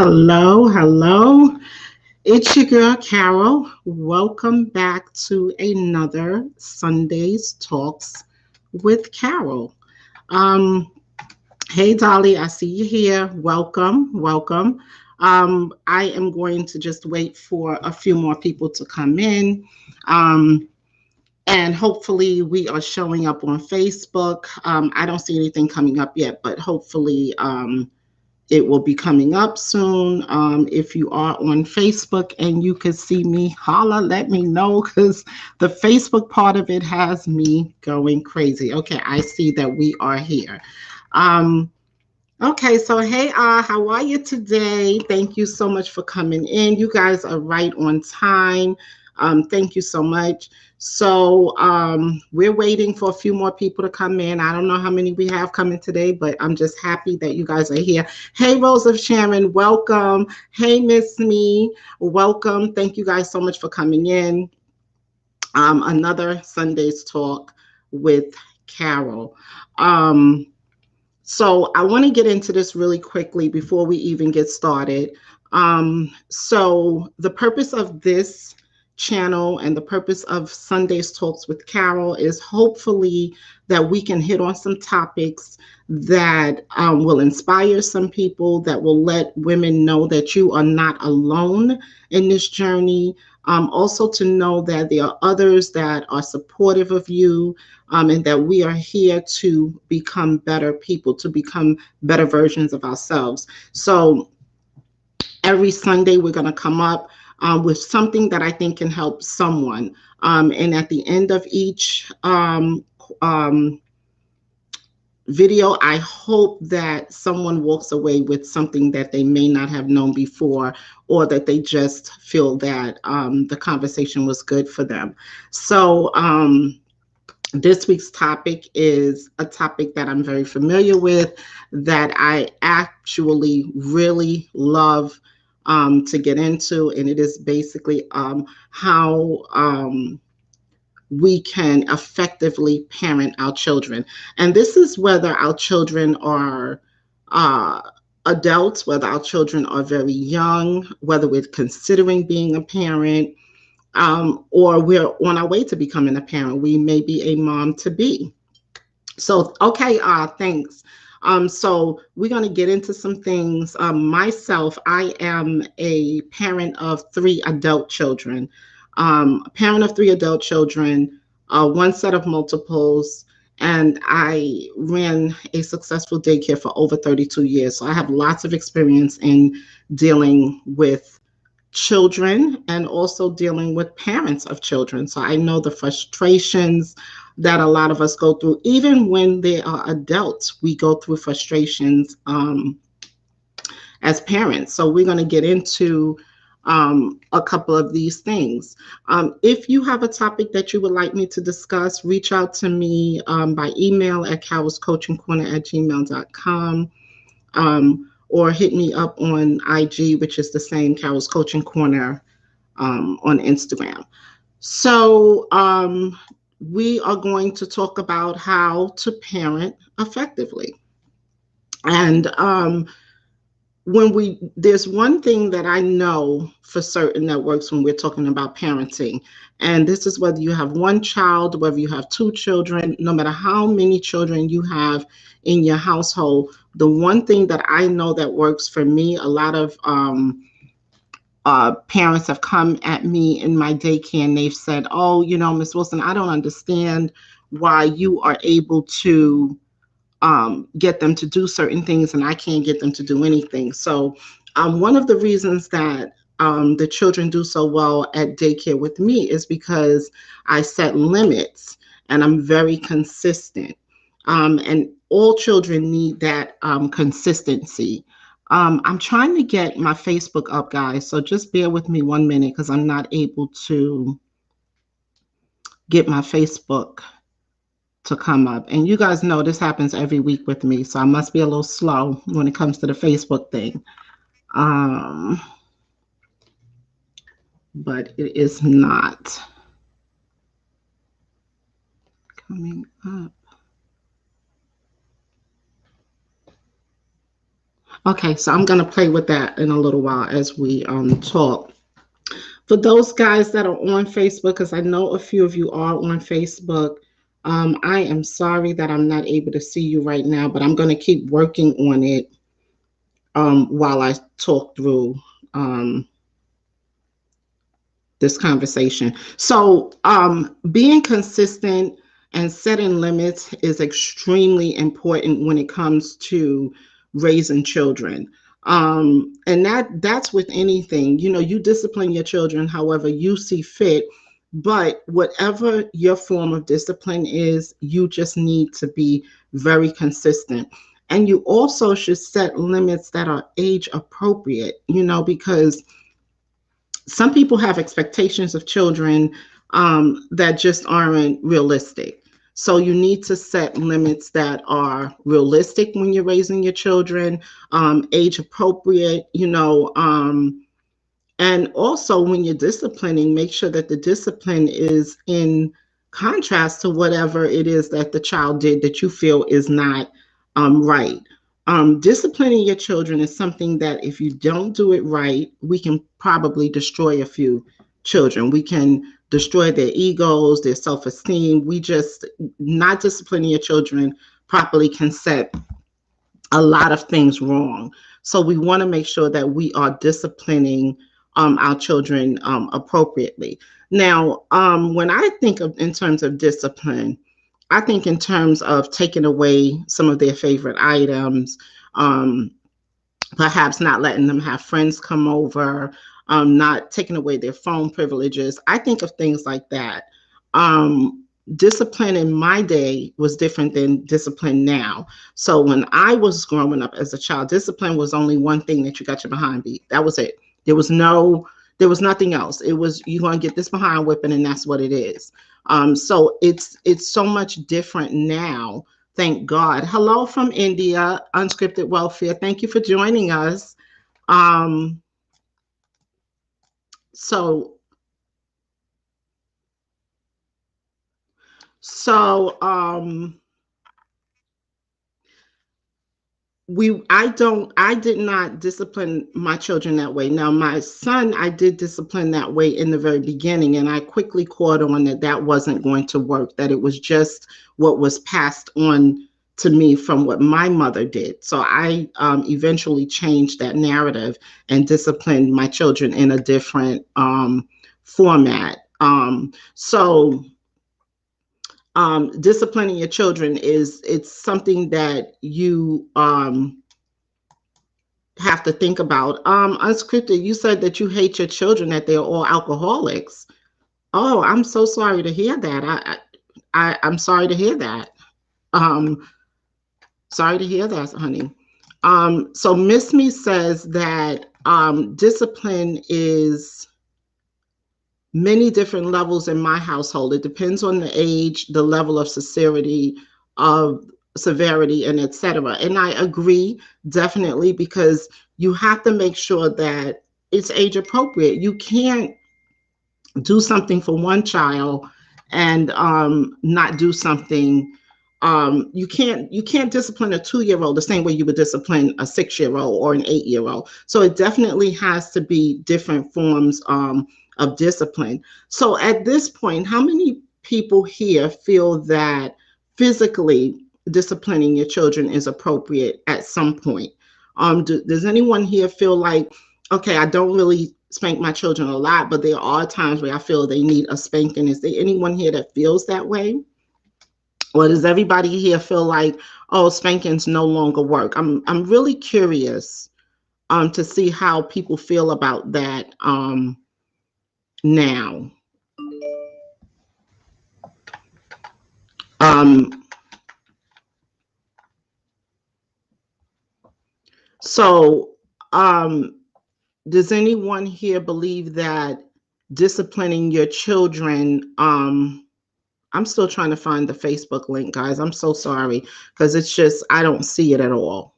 Hello, hello. It's your girl Carol. Welcome back to another Sundays Talks with Carol. Um, hey Dolly, I see you here. Welcome, welcome. I am going to just wait for a few more people to come in. Um, and hopefully we are showing up on Facebook. I don't see anything coming up yet, but hopefully it will be coming up soon. If you are on Facebook and you can see me, holla, let me know because the Facebook part of it has me going crazy. Okay, I see that we are here. Um, okay, so hey, how are you today? Thank you so much for coming in. You guys are right on time. Thank you so much. So we're waiting for a few more people to come in. I don't know how many we have coming today, but I'm just happy that you guys are here. Hey, Rose of Sharon, welcome. Hey, Miss Me, welcome. Thank you guys so much for coming in. Another Sunday's talk with Carol. So I want to get into this really quickly before we even get started. So the purpose of this channel and the purpose of Sunday's Talks with Carol is hopefully that we can hit on some topics that will inspire some people, that will let women know that you are not alone in this journey. Also to know that there are others that are supportive of you, and that we are here to become better people, to become better versions of ourselves. So every Sunday, we're going to come up with something that I think can help someone. And at the end of each um, video, I hope that someone walks away with something that they may not have known before, or that they just feel that the conversation was good for them. So, this week's topic is a topic that I'm very familiar with, that I actually really love to get into, and it is basically how we can effectively parent our children. And this is whether our children are uh, adults, whether our children are very young, whether we're considering being a parent, or we're on our way to becoming a parent. We may be a mom to be. So, okay, thanks. So we're going to get into some things. Myself, I am a parent of three adult children. A parent of three adult children, one set of multiples, and I ran a successful daycare for over 32 years. So I have lots of experience in dealing with children and also dealing with parents of children. So I know the frustrations that a lot of us go through. Even when they are adults, we go through frustrations as parents. So we're going to get into a couple of these things. If you have a topic that you would like me to discuss, reach out to me by email at carolscoachingcorner@gmail.com. Or hit me up on IG, which is the same, Carol's Coaching Corner, on Instagram. So we are going to talk about how to parent effectively. And there's one thing that I know for certain that works when we're talking about parenting, and this is whether you have one child, whether you have two children, no matter how many children you have in your household. The one thing that I know that works for me, a lot of parents have come at me in my daycare and they've said, "Oh, Miss Wilson, I don't understand why you are able to get them to do certain things and I can't get them to do anything." So one of the reasons that the children do so well at daycare with me is because I set limits and I'm very consistent. And all children need that consistency. I'm trying to get my Facebook up, guys, so just bear with me 1 minute because I'm not able to get my Facebook to come up. And you guys know this happens every week with me, so I must be a little slow when it comes to the Facebook thing. Um, but it is not coming up. Okay, so I'm going to play with that in a little while as we talk. For those guys that are on Facebook, because I know a few of you are on Facebook, I am sorry that I'm not able to see you right now, but I'm going to keep working on it while I talk through um, this conversation. So, being consistent and setting limits is extremely important when it comes to raising children. And that's with anything. You know, you discipline your children however you see fit, but whatever your form of discipline is, you just need to be very consistent. And you also should set limits that are age appropriate, you know, because some people have expectations of children that just aren't realistic. So you need to set limits that are realistic when you're raising your children, age appropriate, and also when you're disciplining, make sure that the discipline is in contrast to whatever it is that the child did that you feel is not right. Disciplining your children is something that if you don't do it right, we can probably destroy a few children. We can destroy their egos, their self esteem. We just, not disciplining your children properly can set a lot of things wrong. So we want to make sure that we are disciplining our children appropriately. Now, when I think of in terms of discipline, I think in terms of taking away some of their favorite items, um, perhaps not letting them have friends come over, not taking away their phone privileges. I think of things like that. Discipline in my day was different than discipline now. So when I was growing up as a child, discipline was only one thing that you got your behind beat. That was it. There was no, there was nothing else. It was you're gonna get this behind whipping, and that's what it is. So it's so much different now. Thank God. Hello from India, Unscripted Welfare. Thank you for joining us. Um, so so I did not discipline my children that way. Now my son, I did discipline that way in the very beginning, and I quickly caught on that that wasn't going to work, that it was just what was passed on to me from what my mother did. So I eventually changed that narrative and disciplined my children in a different format. Disciplining your children is, it's something that you have to think about. Unscripted, you said that you hate your children, that they're all alcoholics. Oh, I'm so sorry to hear that. I'm sorry to hear that. Um, Sorry to hear that, honey. So Miss Me says that discipline is many different levels in my household. It depends on the age, the level of sincerity, of severity, and etc. And I agree definitely, because you have to make sure that it's age appropriate. You can't do something for one child and not do something. You can't discipline a 2-year old the same way you would discipline a 6-year old or an 8-year old. So it definitely has to be different forms of discipline. So at this point, how many people here feel that physically disciplining your children is appropriate at some point? Does anyone here feel like, okay, I don't really spank my children a lot, but there are times where I feel they need a spanking? Is there anyone here that feels that way? Or does everybody here feel like, oh, spankings no longer work? I'm really curious to see how people feel about that now. Um, so does anyone here believe that disciplining your children, I'm still trying to find the Facebook link, guys. I'm so sorry, because it's just, I don't see it at all.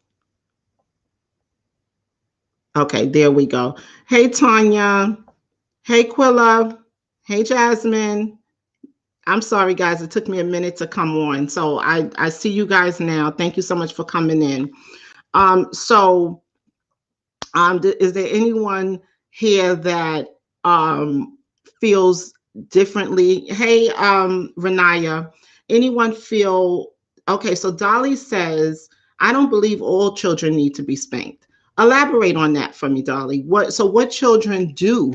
Okay, there we go. Hey, Tanya. Hey, Quilla. Hey, Jasmine. I'm sorry, guys. It took me a minute to come on. So I see you guys now. Thank you so much for coming in. So Is there anyone here that feels differently? Hey, Renaya, anyone feel okay? So Dolly says, I don't believe all children need to be spanked. Elaborate on that for me, Dolly. What children do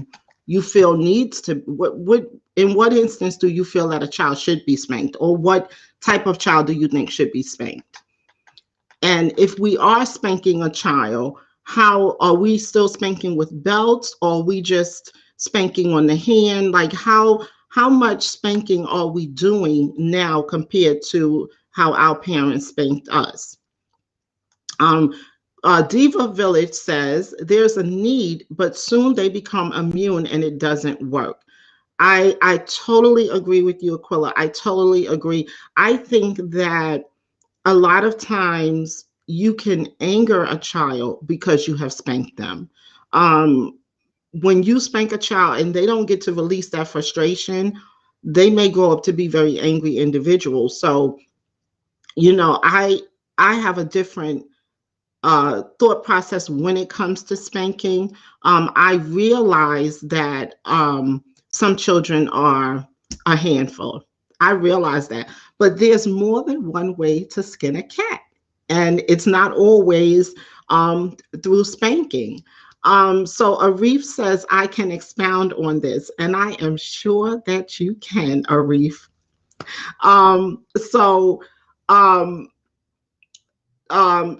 you feel needs to what in what instance do you feel that a child should be spanked, or what type of child do you think should be spanked? And if we are spanking a child, how are we still spanking with belts, or are we just spanking on the hand? Like how much spanking are we doing now compared to how our parents spanked us? Um, Diva Village says there's a need, but soon they become immune and it doesn't work. I totally agree with you, Aquila. I totally agree. I think that a lot of times you can anger a child because you have spanked them. Um, when you spank a child and they don't get to release that frustration, they may grow up to be very angry individuals. So, I have a different thought process when it comes to spanking. I realize that some children are a handful. I realize that. But there's more than one way to skin a cat. And it's not always through spanking. So Arif says, I can expound on this. And I am sure that you can, Arif. So, um,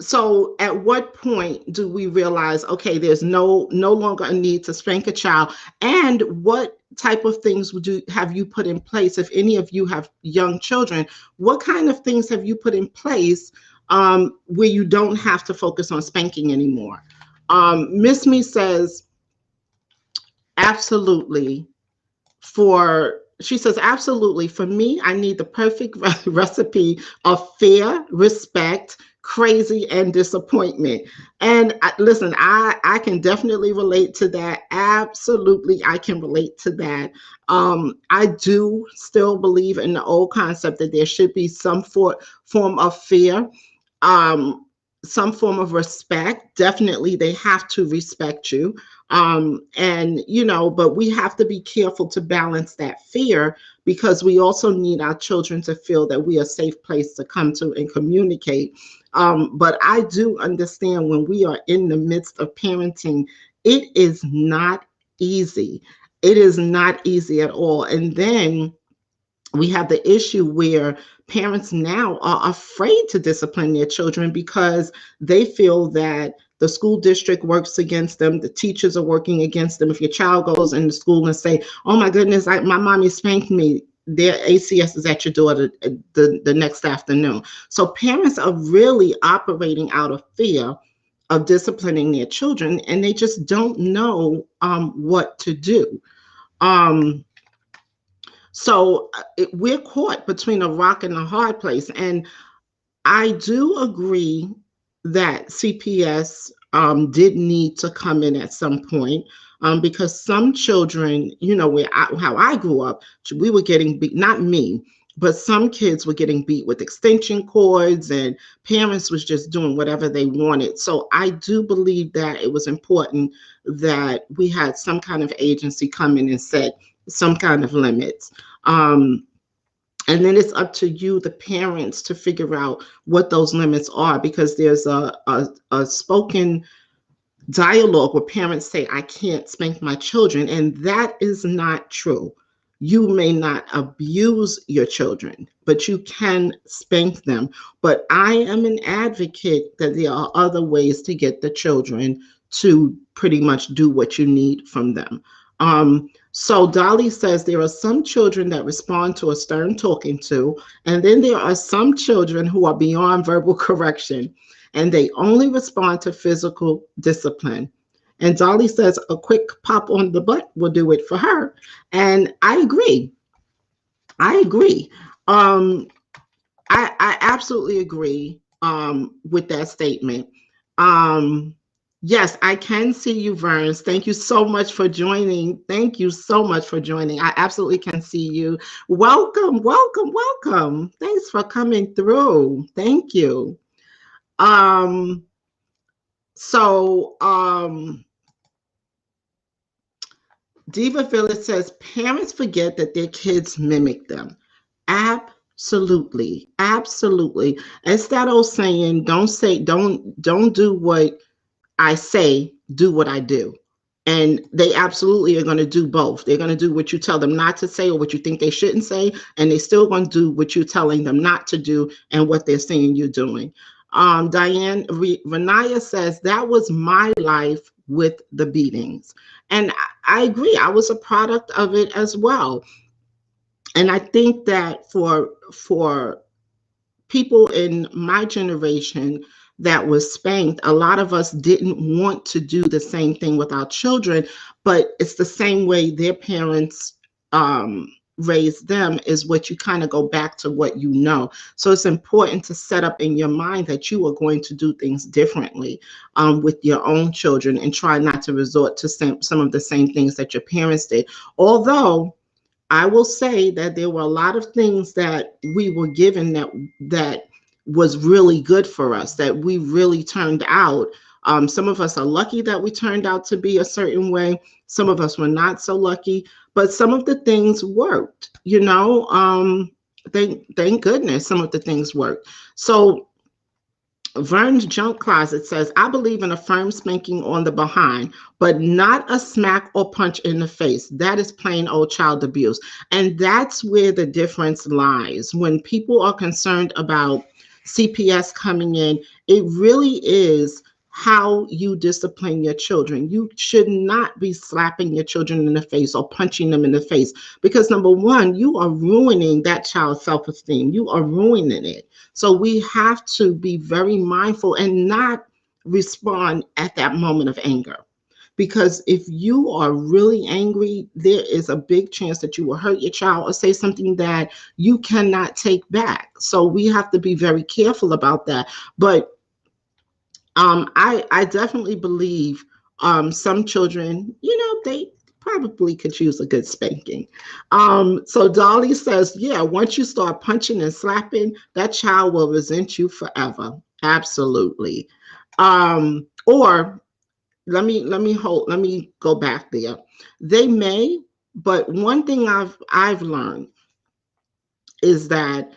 so at what point do we realize, okay, there's no longer a need to spank a child? And what type of things have you put in place? If any of you have young children, what kind of things have you put in place where you don't have to focus on spanking anymore? Miss Me says, absolutely. She says, absolutely. For me, I need the perfect recipe of fear, respect, crazy, and disappointment. And listen, I can definitely relate to that. Absolutely, I can relate to that. I do still believe in the old concept that there should be some form of fear, um, some form of respect. Definitely, they have to respect you. And but we have to be careful to balance that fear, because we also need our children to feel that we are a safe place to come to and communicate. But I do understand when we are in the midst of parenting, it is not easy. It is not easy at all. And then we have the issue where parents now are afraid to discipline their children because they feel that the school district works against them, the teachers are working against them. If your child goes into school and say, oh my goodness, my mommy spanked me, their ACS is at your door the next afternoon. So parents are really operating out of fear of disciplining their children, and they just don't know what to do. Um, we're caught between a rock and a hard place. And I do agree that CPS did need to come in at some point, because some children, how I grew up, we were getting beat, not me, but some kids were getting beat with extension cords, and parents was just doing whatever they wanted. So I do believe that it was important that we had some kind of agency come in and set some kind of limits. And then it's up to you, the parents, to figure out what those limits are, because there's a spoken dialogue where parents say, I can't spank my children, and that is not true. You may not abuse your children, but you can spank them. But I am an advocate that there are other ways to get the children to pretty much do what you need from them. So Dolly says there are some children that respond to a stern talking to, and then there are some children who are beyond verbal correction, and they only respond to physical discipline. And Dolly says a quick pop on the butt will do it for her. And I agree. I agree. Um, I absolutely agree with that statement. Yes, I can see you, Verns. Thank you so much for joining. Thank you so much for joining. I absolutely can see you. Welcome, welcome, welcome. Thanks for coming through. Thank you. Um, So Diva Village says parents forget that their kids mimic them. Absolutely, absolutely. It's that old saying, don't do what I say, do what I do. And they absolutely are going to do both. They're going to do what you tell them not to say or what you think they shouldn't say, and they're still going to do what you're telling them not to do and what they're saying you're doing. Diane Renaya says that was my life with the beatings, and I agree. I was a product of it as well, and I think that for people in my generation that was spanked, a lot of us didn't want to do the same thing with our children, but it's the same way their parents um, raised them, is what you kind of go back to what you know. So it's important to set up in your mind that you are going to do things differently with your own children and try not to resort to some of the same things that your parents did. Although I will say that there were a lot of things that we were given that was really good for us, that we really turned out. Some of us are lucky that we turned out to be a certain way. Some of us were not so lucky, but some of the things worked. Thank goodness some of the things worked. So Vern's Junk Closet says, I believe in a firm spanking on the behind, but not a smack or punch in the face. That is plain old child abuse. And that's where the difference lies. When people are concerned about CPS coming in, it really is how you discipline your children. You should not be slapping your children in the face or punching them in the face, because number one, you are ruining that child's self-esteem. You are ruining it. So we have to be very mindful and not respond at that moment of anger. Because if you are really angry, there is a big chance that you will hurt your child or say something that you cannot take back. So we have to be very careful about that. But I definitely believe some children, they probably could use a good spanking. So Dolly says, yeah, once you start punching and slapping, that child will resent you forever. Absolutely. Or let me go back there. They may, but one thing I've learned is that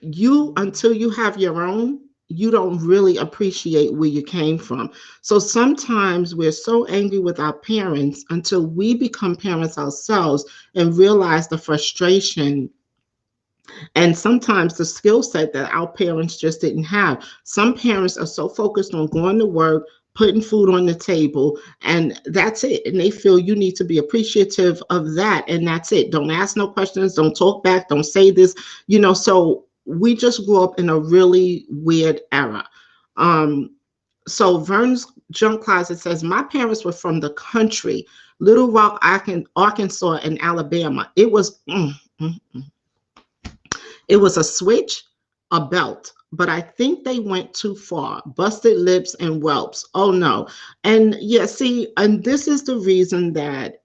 until you have your own, you don't really appreciate where you came from. So sometimes we're so angry with our parents until we become parents ourselves and realize the frustration and sometimes the skill set that our parents just didn't have. Some parents are so focused on going to work, putting food on the table, and that's it. And they feel you need to be appreciative of that, and that's it. Don't ask no questions, don't talk back, don't say this, so we just grew up in a really weird era. So Vern's Junk Closet says, my parents were from the country, Little Rock, Arkansas, and Alabama. It was a switch, a belt, but I think they went too far. Busted lips and whelps. Oh no. And yeah, see, and this is the reason that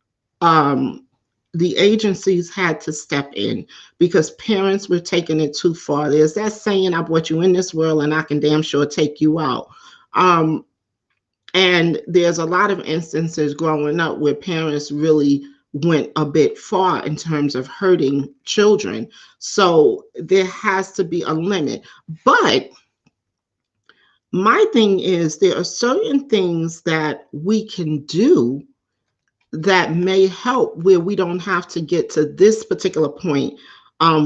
the agencies had to step in, because parents were taking it too far. There's that saying, I brought you in this world and I can damn sure take you out. And there's a lot of instances growing up where parents really went a bit far in terms of hurting children. So there has to be a limit. But my thing is, there are certain things that we can do that may help where we don't have to get to this particular point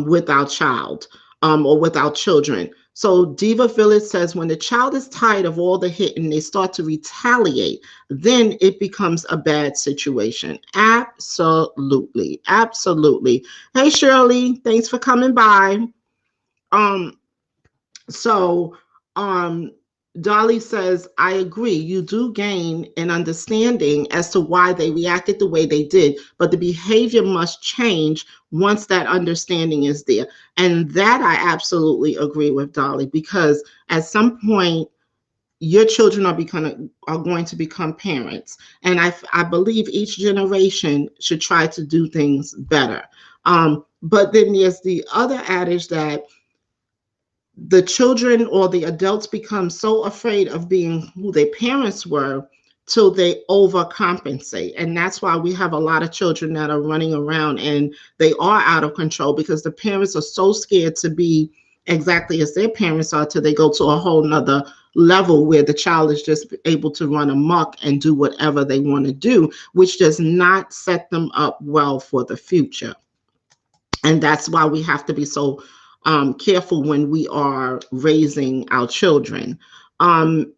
with our child or with our children. So Diva Village says, when the child is tired of all the hitting, they start to retaliate, then it becomes a bad situation. Absolutely. Absolutely. Hey, Shirley, thanks for coming by. Um, so um, Dolly says, I agree. You do gain an understanding as to why they reacted the way they did, but the behavior must change once that understanding is there. And that I absolutely agree with Dolly, because at some point, your children are going to become parents. And I believe each generation should try to do things better. But then there's the other adage that the children or the adults become so afraid of being who their parents were till they overcompensate. And that's why we have a lot of children that are running around and they are out of control because the parents are so scared to be exactly as their parents are till they go to a whole nother level where the child is just able to run amok and do whatever they want to do, which does not set them up well for the future. And that's why we have to be so careful when we are raising our children. Um,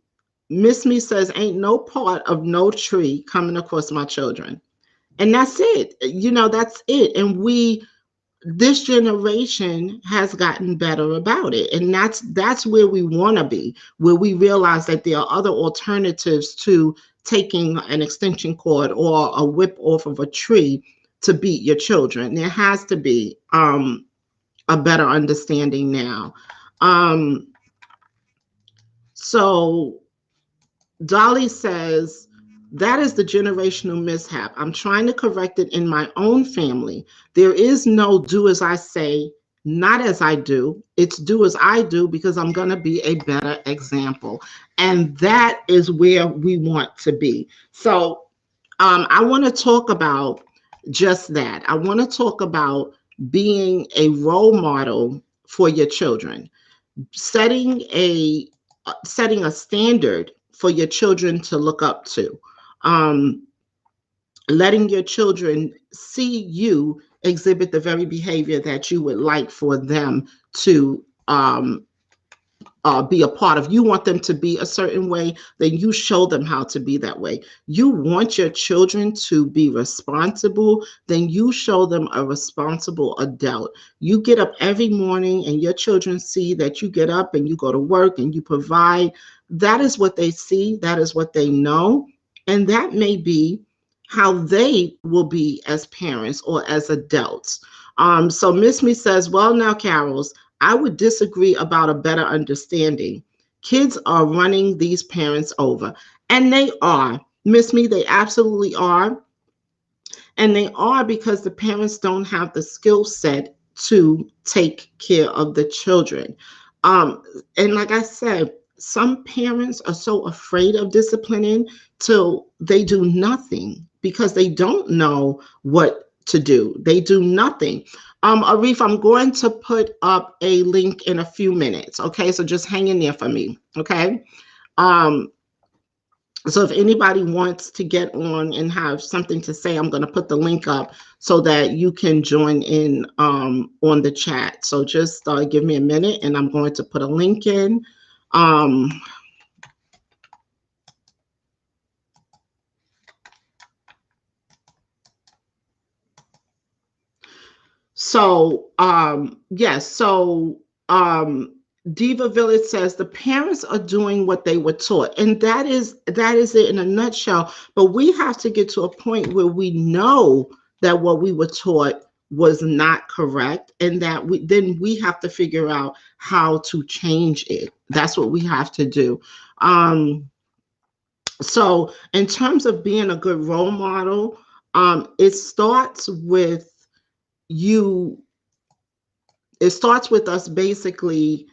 Miss Me says, ain't no part of no tree coming across my children. And that's it. That's it. And this generation has gotten better about it. And that's where we want to be, where we realize that there are other alternatives to taking an extension cord or a whip off of a tree to beat your children. There has to be a better understanding now. Um, so Dolly says, that is the generational mishap. I'm trying to correct it in my own family. There is no do as I say, not as I do. It's do as I do because I'm going to be a better example. And that is where we want to be. So I want to talk about just that. I want to talk about being a role model for your children, setting a setting a standard for your children to look up to, um, letting your children see you exhibit the very behavior that you would like for them to be a part of. You want them to be a certain way, then you show them how to be that way. You want your children to be responsible, then you show them a responsible adult. You get up every morning and your children see that you get up and you go to work and you provide. That is what they see, that is what they know, and that may be how they will be as parents or as adults. So Miss Me says, well, now, Carols, I would disagree about a better understanding. Kids are running these parents over, and they are. Miss Me, they absolutely are. And they are because the parents don't have the skill set to take care of the children. Um, and like I said, some parents are so afraid of disciplining till they do nothing because they don't know what to do. They do nothing. Arif, I'm going to put up a link in a few minutes. Okay, so just hang in there for me. Okay. Um, so if anybody wants to get on and have something to say, I'm going to put the link up so that you can join in on the chat. So just give me a minute and I'm going to put a link in. Um, yes, so Diva Village says the parents are doing what they were taught, and that is it in a nutshell. But we have to get to a point where we know that what we were taught was not correct, and that we have to figure out how to change it. That's what we have to do. So in terms of being a good role model, it starts with you it starts with us basically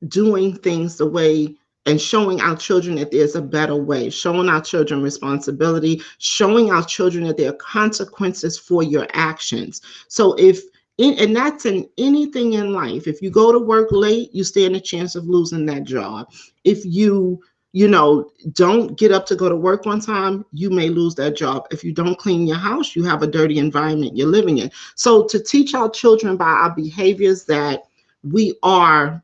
doing things the way and showing our children that there's a better way, showing our children responsibility, showing our children that there are consequences for your actions. So and that's in anything in life. If you go to work late, you stand a chance of losing that job. If you don't get up to go to work on time, you may lose that job. If you don't clean your house, you have a dirty environment you're living in. So to teach our children by our behaviors that we are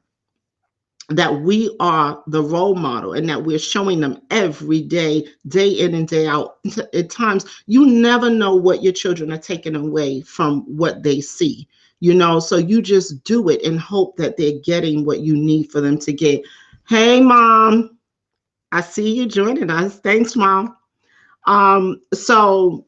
the role model and that we're showing them every day, day in and day out. At times, you never know what your children are taking away from what they see, so you just do it and hope that they're getting what you need for them to get. Hey, Mom, I see you joining us. Thanks, Mom. So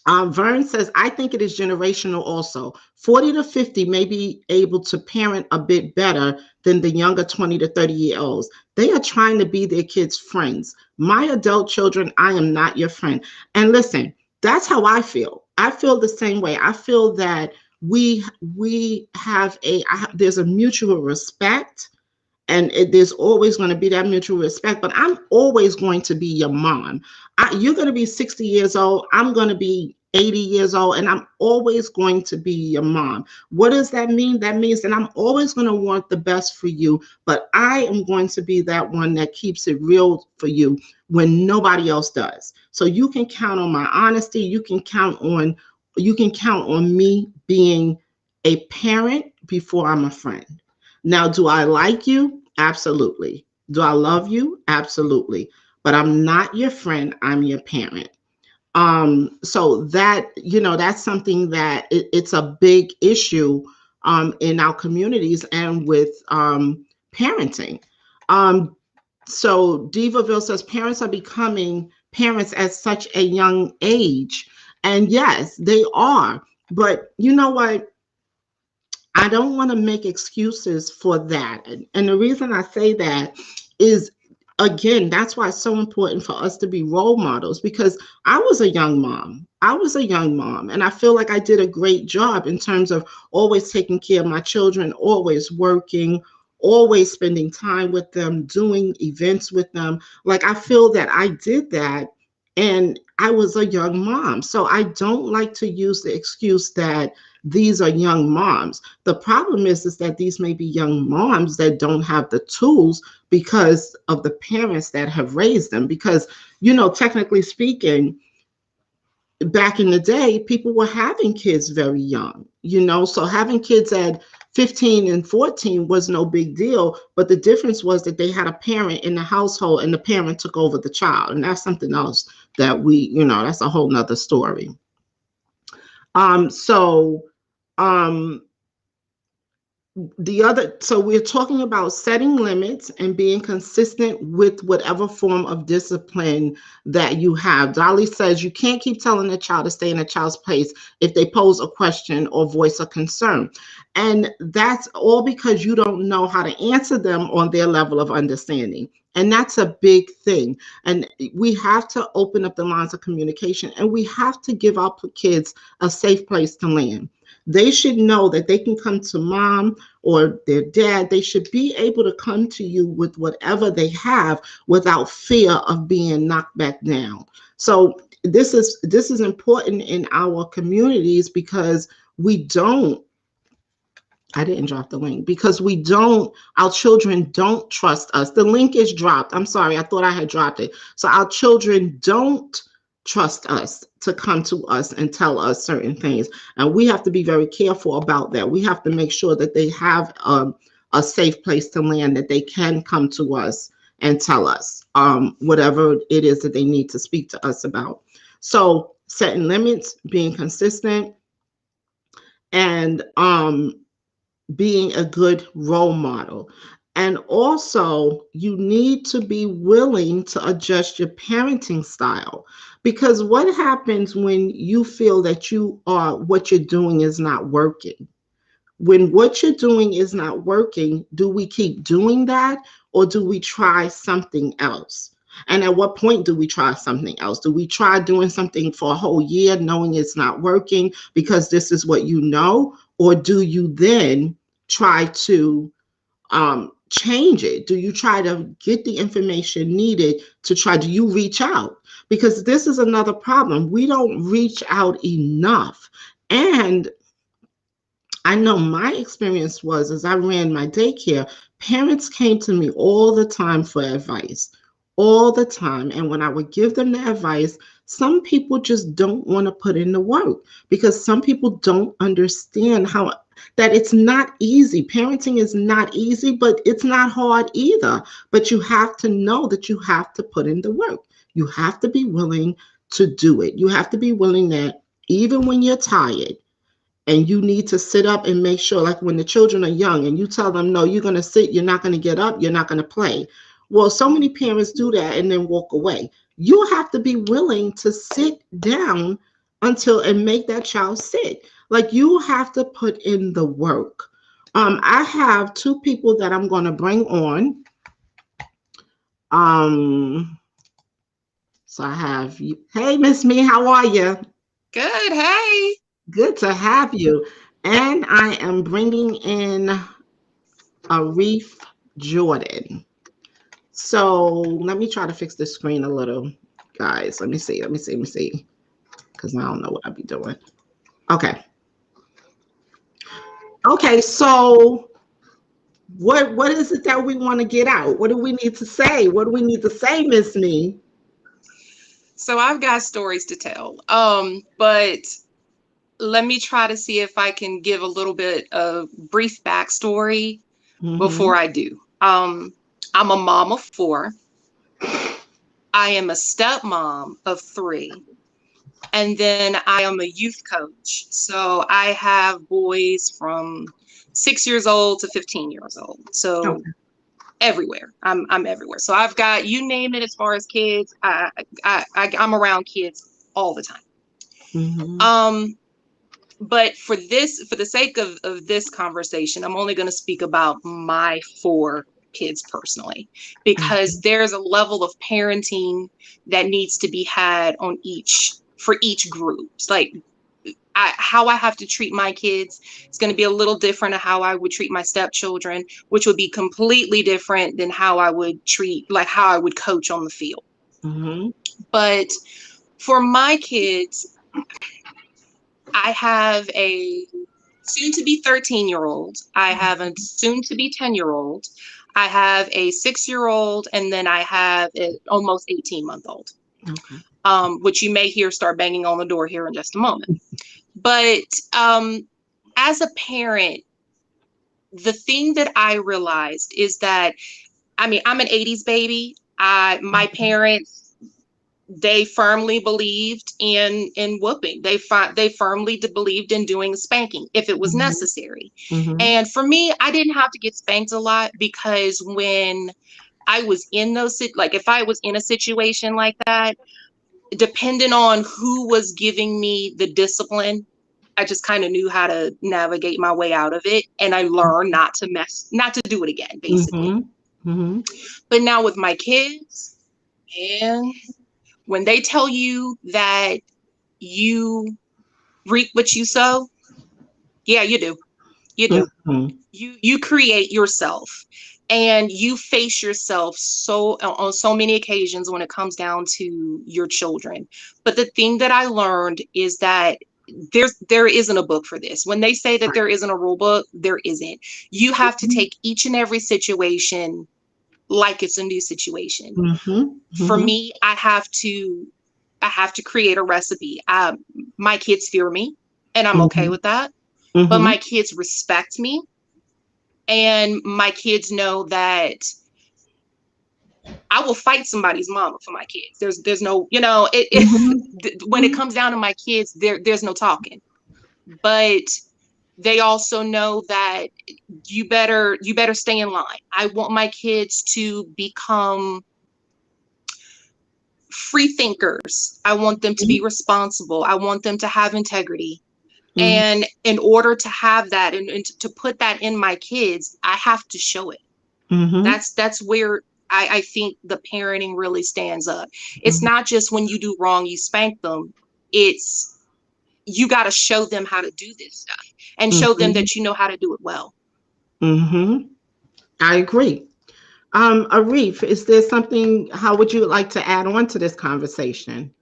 Vern says, I think it is generational also. 40 to 50 may be able to parent a bit better than the younger 20 to 30-year-olds. They are trying to be their kids' friends. My adult children, I am not your friend. And listen, that's how I feel. I feel the same way. I feel that we we have there's a mutual respect, and there's always going to be that mutual respect. But I'm always going to be your mom. You're going to be 60 years old, I'm going to be 80 years old, and I'm always going to be your mom. What does that mean? That means that I'm always going to want the best for you, but I am going to be that one that keeps it real for you when nobody else does. So you can count on my honesty. You can count on me being a parent before I'm a friend. Now, do I like you? Absolutely. Do I love you? Absolutely. But I'm not your friend, I'm your parent. So that, that's something that it's a big issue in our communities and with parenting. Um, so Divaville says parents are becoming parents at such a young age. And yes, they are. But you know what? I don't want to make excuses for that. And the reason I say that is, again, that's why it's so important for us to be role models, because I was a young mom. I was a young mom, and I feel like I did a great job in terms of always taking care of my children, always working, always spending time with them, doing events with them. Like, I feel that I did that, and I was a young mom. So I don't like to use the excuse that these are young moms. The problem is that these may be young moms that don't have the tools because of the parents that have raised them. Because, technically speaking, back in the day, people were having kids very young, so having kids at 15 and 14 was no big deal. But the difference was that they had a parent in the household and the parent took over the child. And that's something else that that's a whole nother story. So, um, so we're talking about setting limits and being consistent with whatever form of discipline that you have. Dolly says you can't keep telling a child to stay in a child's place if they pose a question or voice a concern. And that's all because you don't know how to answer them on their level of understanding. And that's a big thing. And we have to open up the lines of communication, and we have to give our kids a safe place to land. They should know that they can come to mom or their dad. They should be able to come to you with whatever they have without fear of being knocked back down. So this is important in our communities, because we don't I didn't drop the link, because our children don't trust us. The link is dropped. I'm sorry, I thought I had dropped it. So our children don't trust us to come to us and tell us certain things. And we have to be very careful about that. We have to make sure that they have a safe place to land, that they can come to us and tell us whatever it is that they need to speak to us about. So setting limits, being consistent, and being a good role model. And also, you need to be willing to adjust your parenting style, because what happens when you feel that what you're doing is not working? When what you're doing is not working, do we keep doing that, or do we try something else? And at what point do we try something else? Do we try doing something for a whole year knowing it's not working because this is what you know? Or do you then try to change it? Do you try to get the information needed do you reach out? Because this is another problem. We don't reach out enough. And I know my experience was, as I ran my daycare, parents came to me all the time for advice, all the time. And when I would give them the advice, some people just don't want to put in the work, because some people don't understand that it's not easy. Parenting is not easy, but it's not hard either. But you have to know that you have to put in the work. You have to be willing to do it. You have to be willing that even when you're tired, and you need to sit up and make sure, like when the children are young and you tell them, no, you're going to sit, you're not going to get up, you're not going to play. Well, so many parents do that and then walk away. You have to be willing to sit down and make that child sit. Like, you have to put in the work. I have two people that I'm going to bring on. Um, so I have you. Hey, Miss Me, how are you? Good. Hey. Good to have you. And I am bringing in Arif Jordan. So let me try to fix the screen a little, guys. Let me see, because I don't know what I'll be doing. Okay. Okay, so what is it that we want to get out? What do we need to say? What do we need to say, Miss Me? So I've got stories to tell. But let me try to see if I can give a little bit of brief backstory before Mm-hmm. I do. I'm a mom of four. I am a stepmom of three. And then I am a youth coach. So I have boys from 6 years old to 15 years old. So Okay. everywhere. I'm everywhere. So I've got you name it as far as kids. I'm around kids all the time. Mm-hmm. Um, but for the sake of this conversation, I'm only going to speak about my four kids personally, because there's a level of parenting that needs to be had on each for each group. Like how I have to treat my kids is going to be a little different of how I would treat my stepchildren, which would be completely different than how I would treat, like how I would coach on the field. Mm-hmm. But for my kids, I have a soon to be 13-year old. I have a soon to be 10-year old. I have a 6-year old, and then I have an almost 18-month old, Okay. which you may hear start banging on the door here in just a moment. But as a parent, the thing that I realized is that, I mean, I'm an 80s baby. My parents, they firmly believed in whooping. They firmly believed in doing spanking if it was Mm-hmm. necessary. Mm-hmm. And for me, I didn't have to get spanked a lot, because when I was in like if I was in a situation like that, depending on who was giving me the discipline, I just kind of knew how to navigate my way out of it. And I learned not to do it again, basically. Mm-hmm. Mm-hmm. But now with my kids, and when they tell you that you reap what you sow, yeah, you do. You do. Mm-hmm. You create yourself, and you face yourself so on so many occasions when it comes down to your children. But the thing that I learned is that there isn't a book for this. When they say that there isn't a rule book, there isn't. You have to take each and every situation like it's a new situation. Mm-hmm. For Mm-hmm. me, I have to create a recipe. My kids fear me, and I'm okay Mm-hmm. with that. But Mm-hmm. my kids respect me, and my kids know that I will fight somebody's mama for my kids. There's no, when it Mm-hmm. comes down to my kids, there's no talking. But they also know that you better stay in line. I want my kids to become free thinkers. I want them to be responsible. I want them to have integrity. Mm-hmm. And in order to have that, and to put that in my kids, I have to show it. Mm-hmm. That's where I think the parenting really stands up. It's Mm-hmm. not just when you do wrong, you spank them. It's you got to show them how to do this stuff, and show them Mm-hmm. that you know how to do it well. Mm-hmm. I agree. Arif, is there something, how would you like to add on to this conversation?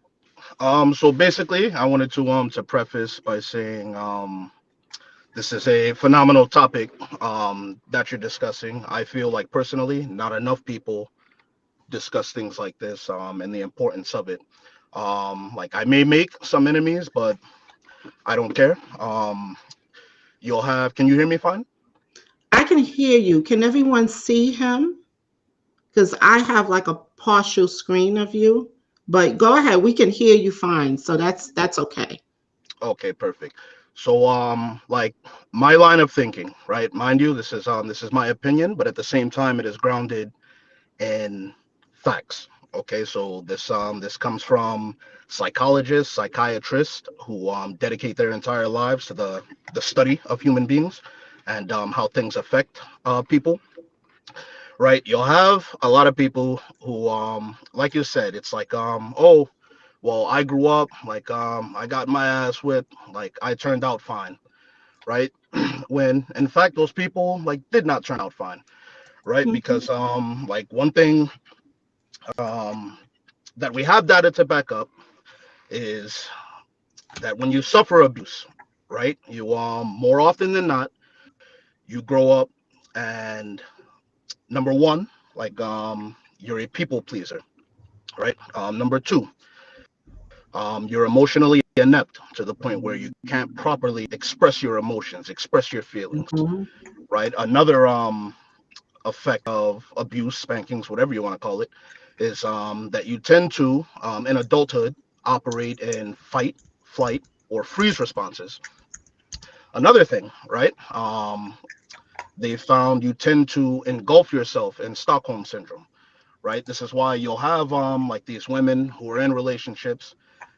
So basically, I wanted to preface by saying this is a phenomenal topic that you're discussing. I feel like personally, not enough people discuss things like this and the importance of it. Like I may make some enemies, but I don't care. You'll have. Can you hear me fine? I can hear you. Can everyone see him? Because I have like a partial screen of you. But go ahead, we can hear you fine. So that's okay. Okay, perfect. So like my line of thinking, right? Mind you, this is my opinion, but at the same time, it is grounded in facts. Okay, so this comes from psychologists, psychiatrists who dedicate their entire lives to the study of human beings and how things affect people. Right? You'll have a lot of people who like you said, it's like oh well, I grew up like I got my ass whipped, like I turned out fine, right? When in fact those people like did not turn out fine, right? Because like one thing um that we have data to back up is that when you suffer abuse, right, you more often than not you grow up and number one, like you're a people pleaser, right? Number two, you're emotionally inept to the point where you can't properly express your emotions, express your feelings, right? Another effect of abuse, spankings, whatever you want to call it, is that you tend to, in adulthood, operate in fight, flight, or freeze responses. Another thing, right? They found you tend to engulf yourself in Stockholm syndrome, right? This is why you'll have like these women who are in relationships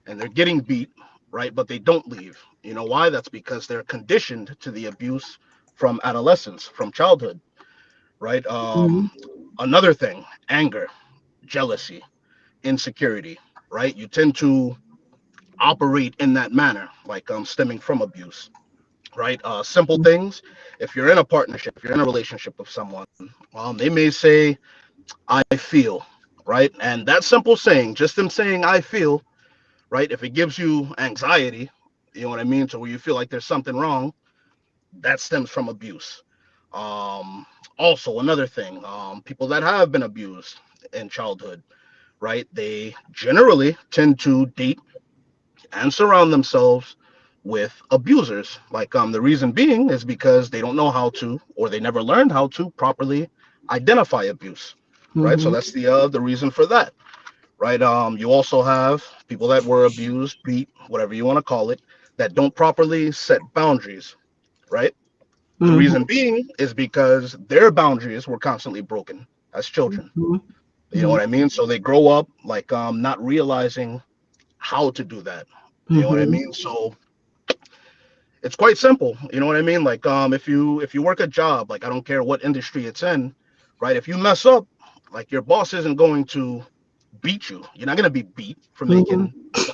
and they're getting beat, right? But they don't leave. You know why? That's because they're conditioned to the abuse from adolescence, from childhood, right? Another thing, anger, jealousy, insecurity, right? You tend to operate in that manner, like stemming from abuse, right? Simple things. If you're in a partnership, if you're in a relationship with someone, they may say, I feel, right? And that simple saying, just them saying, I feel, right? If it gives you anxiety, you know what I mean? To where you feel like there's something wrong, that stems from abuse. Um, Also, another thing, people that have been abused in childhood, right? They generally tend to date and surround themselves with abusers. Like the reason being is because they don't know how to, or they never learned how to properly identify abuse, right? So that's the reason for that, right? You also have people that were abused, beat, whatever you want to call it, that don't properly set boundaries, right? The reason being is because their boundaries were constantly broken as children. You know what I mean? So they grow up like not realizing how to do that. You know what I mean? So it's quite simple. You know what I mean? Like if you work a job, like I don't care what industry it's in, right? If you mess up, like your boss isn't going to beat you. You're not gonna be beat for making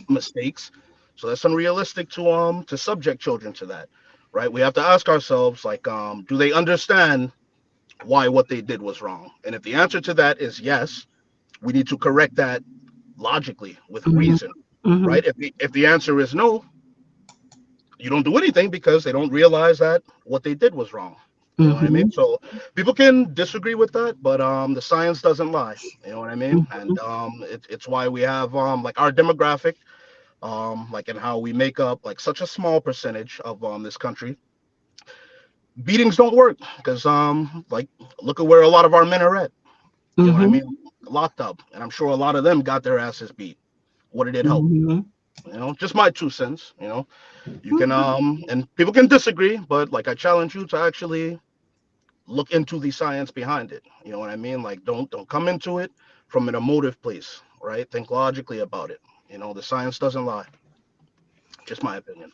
mistakes. So that's unrealistic to subject children to that, right? We have to ask ourselves like do they understand why what they did was wrong? And if the answer to that is yes, we need to correct that logically with reason, right? If the answer is no, you don't do anything because they don't realize that what they did was wrong. You know what I mean? So people can disagree with that, but the science doesn't lie. You know what I mean? And it's why we have like our demographic, like and how we make up like such a small percentage of this country. Beatings don't work because like look at where a lot of our men are at. You know what I mean? Locked up, and I'm sure a lot of them got their asses beat. What did it help? You know, just my 2 cents. You know, you can and people can disagree, but like I challenge you to actually look into the science behind it. You know what I mean? Like don't come into it from an emotive place, right? Think logically about it. You know, the science doesn't lie. Just my opinion.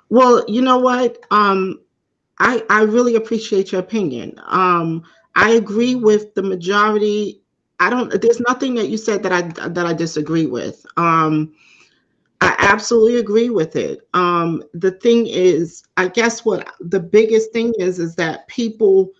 Well, you know what? I really appreciate your opinion. I agree with the majority. I don't. There's nothing that you said that I disagree with. I absolutely agree with it. The thing is, I guess what the biggest thing is that people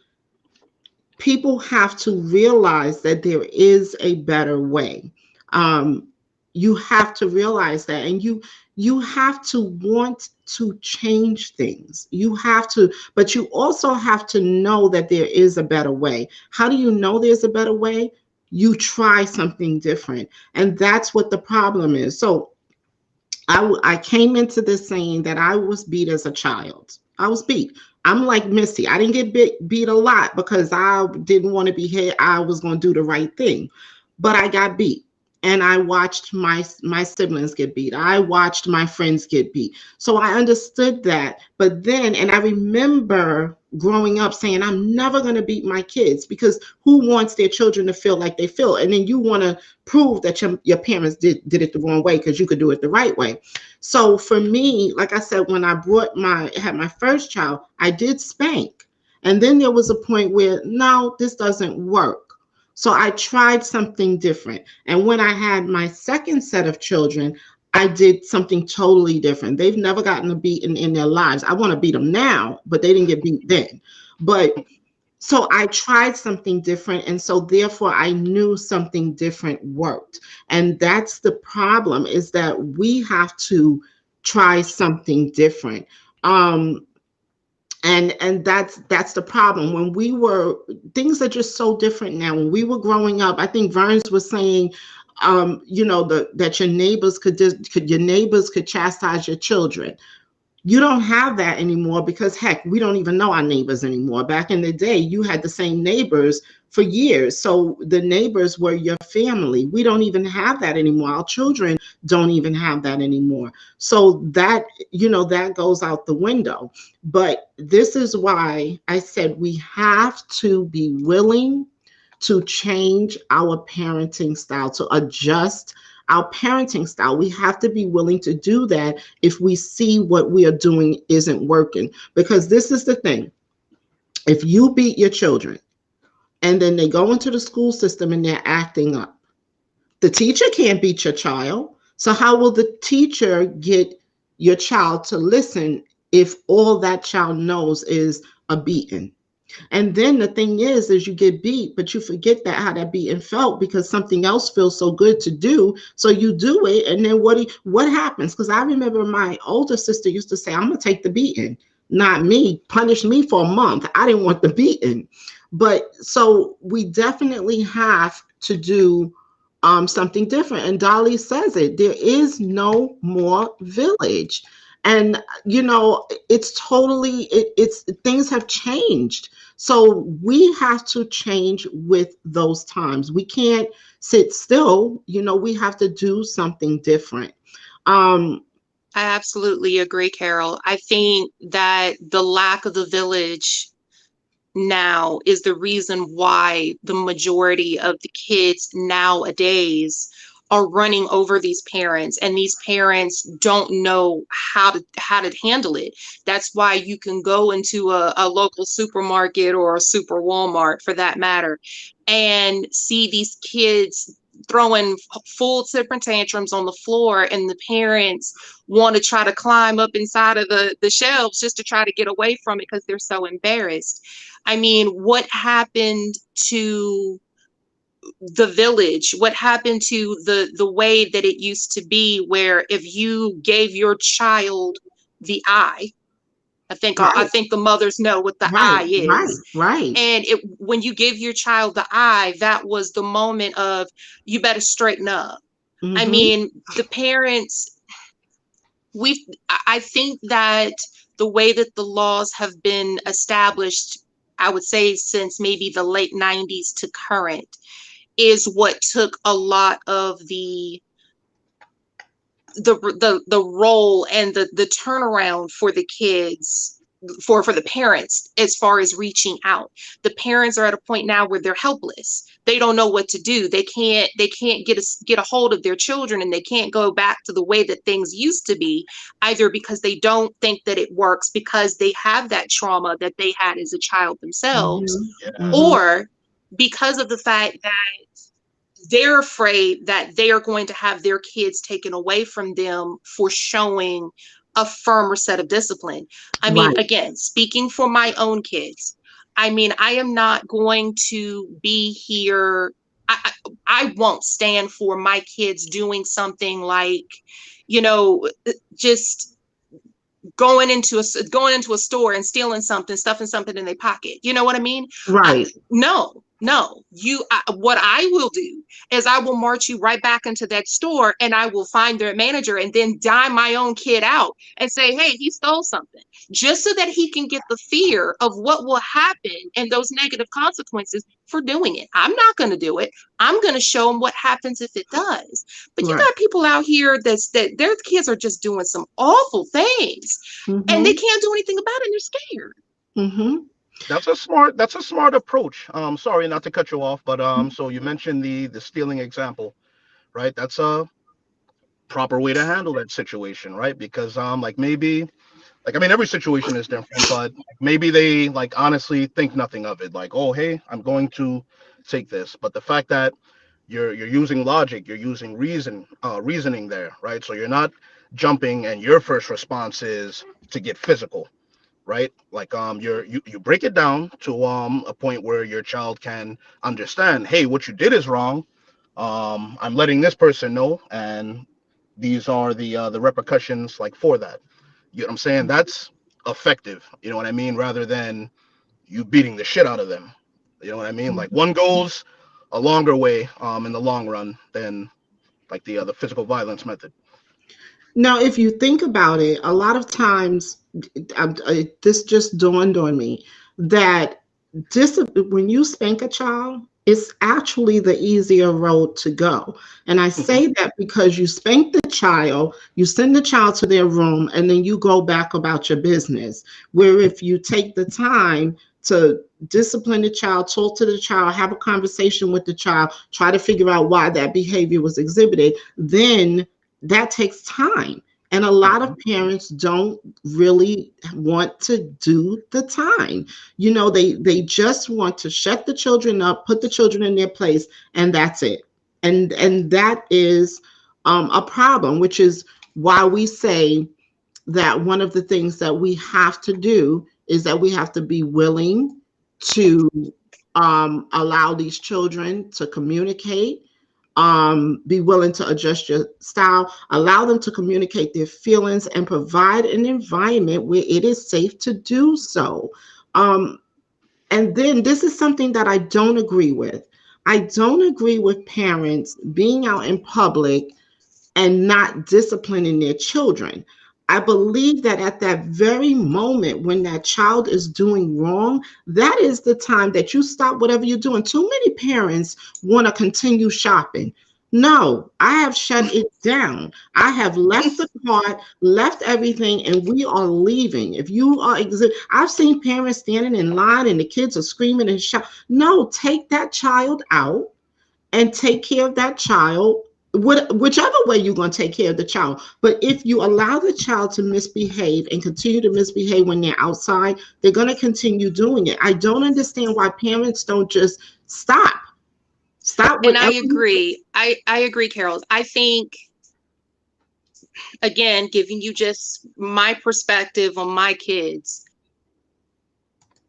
have to realize that there is a better way. Um, you have to realize that, and you have to want to change things. You have to, but you also have to know that there is a better way. How do you know there's a better way? You try something different, and that's what the problem is. So I came into this saying that I was beat as a child. I was beat. I'm like Missy. I didn't get beat a lot because I didn't want to be hit. I was going to do the right thing, but I got beat, and I watched my siblings get beat. I watched my friends get beat. So I understood that. But then, and I remember growing up saying, I'm never going to beat my kids because who wants their children to feel like they feel? And then you want to prove that your parents did it the wrong way because you could do it the right way. So for me, like I said, when I had my first child, I did spank. And then there was a point where no, this doesn't work. So I tried something different. And when I had my second set of children, I did something totally different. They've never gotten a beating in their lives. I want to beat them now, but they didn't get beat then. But so I tried something different. And so therefore I knew something different worked. And that's the problem, is that we have to try something different. Um, and that's the problem. When we were, things are just so different now. When we were growing up, I think Verns was saying, that your neighbors could your neighbors could chastise your children. You don't have that anymore, because heck, we don't even know our neighbors anymore. Back in the day, you had the same neighbors for years. So the neighbors were your family. We don't even have that anymore. Our children don't even have that anymore. So that goes out the window. But this is why I said we have to be willing to change our parenting style, to adjust our parenting style. We have to be willing to do that if we see what we are doing isn't working. Because this is the thing: if you beat your children and then they go into the school system and they're acting up, the teacher can't beat your child. So, how will the teacher get your child to listen if all that child knows is a beating? And then the thing is you get beat, but you forget that how that beating felt, because something else feels so good to do. So you do it, and then what happens? Because I remember my older sister used to say, "I'm gonna take the beating, not me. Punish me for a month. I didn't want the beating." But so we definitely have to do something different. And Dolly says it: there is no more village. And it's totally it's things have changed. So we have to change with those times. We can't sit still. We have to do something different. um I absolutely agree, Carol. I think that the lack of the village now is the reason why the majority of the kids nowadays are running over these parents, and these parents don't know how to handle it. That's why you can go into a local supermarket or a super Walmart for that matter and see these kids throwing full different tantrums on the floor, and the parents want to try to climb up inside of the shelves just to try to get away from it because they're so embarrassed. I mean, what happened to the village? What happened to the way that it used to be, where if you gave your child the eye, I right, think the mothers know what the right, eye right, is. right. And when you give your child the eye, that was the moment of, you better straighten up. I Hmm. mean, the parents, we I think that the way that the laws have been established, I would say since maybe the late 90s to current, is what took a lot of the role and the turnaround for the kids, for the parents, as far as reaching out. The parents are at a point now where they're helpless. They don't know what to do. They can't get a hold of their children, and they can't go back to the way that things used to be, either because they don't think that it works, because they have that trauma that they had as a child themselves, Hmm. Yeah. Hmm. or because of the fact that they're afraid that they are going to have their kids taken away from them for showing a firmer set of discipline. I mean, Right. again, speaking for my own kids, I mean, I am not going to be here. I won't stand for my kids doing something like, you know, just going into a store and stealing something, stuffing something in their pocket. You know what I mean? I, Right. no, no. What I will do is I will march you right back into that store, and I will find their manager and then dime my own kid out and say, "Hey, he stole something," just so that he can get the fear of what will happen and those negative consequences for doing it. I'm not going to do it. I'm going to show him what happens if it does. But you Right. got people out here that their kids are just doing some awful things, and they Hmm. can't do anything about it, and they're scared. Hmm. That's a smart approach. Sorry not to cut you off, but so you mentioned the stealing example, right? That's a proper way to handle that situation, right? Because like maybe, like, I mean, every situation is different, but maybe they like honestly think nothing of it, like, oh hey, I'm going to take this. But the fact that you're using logic, you're using reasoning there, right? So you're not jumping and your first response is to get physical, right? Like you break it down to a point where your child can understand, hey, what you did is wrong. I'm letting this person know, and these are the repercussions like for that. You know what I'm saying? That's effective. You know what I mean? Rather than you beating the shit out of them. You know what I mean? Like one goes a longer way in the long run than like the physical violence method. Now, if you think about it, a lot of times, this just dawned on me that when you spank a child, it's actually the easier road to go. And I Hmm. say that because you spank the child, you send the child to their room, and then you go back about your business. Where if you take the time to discipline the child, talk to the child, have a conversation with the child, try to figure out why that behavior was exhibited, then that takes time. And a lot of Hmm. parents don't really want to do the time. They just want to shut the children up, put the children in their place, and that's it. And that is a problem, which is why we say that one of the things that we have to do is that we have to be willing to allow these children to communicate, be willing to adjust your style, allow them to communicate their feelings, and provide an environment where it is safe to do so. Um, and then this is something that I don't agree with. I don't agree with parents being out in public and not disciplining their children. I believe that at that very moment when that child is doing wrong, that is the time that you stop whatever you're doing. Too many parents want to continue shopping. No, I have shut it down. I have left the cart, left everything, and we are leaving. If you are, I've seen parents standing in line and the kids are screaming and shout. No, take that child out and take care of that child, whichever way you're going to take care of the child. But if you allow the child to misbehave and continue to misbehave when they're outside, they're going to continue doing it. I don't understand why parents don't just stop And I whatever you do. agree. I agree, Carol. I think, again, giving you just my perspective on my kids,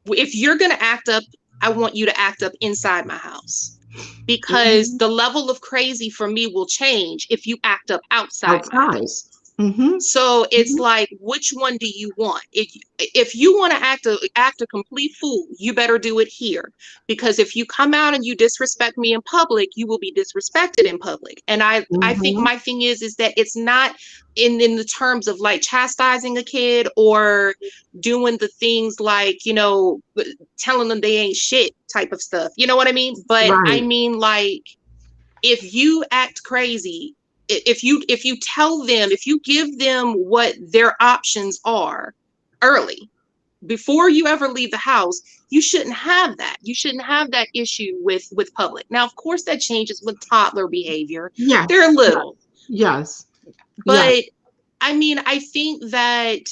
if you're going to act up, I want you to act up inside my house, because Mhm. the level of crazy for me will change if you act up outside my Outside. house. Hmm. So it's Hmm. like, which one do you want? If you want to act a complete fool, you better do it here. Because if you come out and you disrespect me in public, you will be disrespected in public. And I think Hmm. my thing is that it's not in the terms of like chastising a kid or doing the things like, telling them they ain't shit type of stuff. You know what I mean? But I Right. mean, like, if you act crazy, if you tell them, if you give them what their options are early, before you ever leave the house, you shouldn't have that. You shouldn't have that issue with public. Now, of course, that changes with toddler behavior. They're Yes. little. Yes. Yes. But I mean, I think that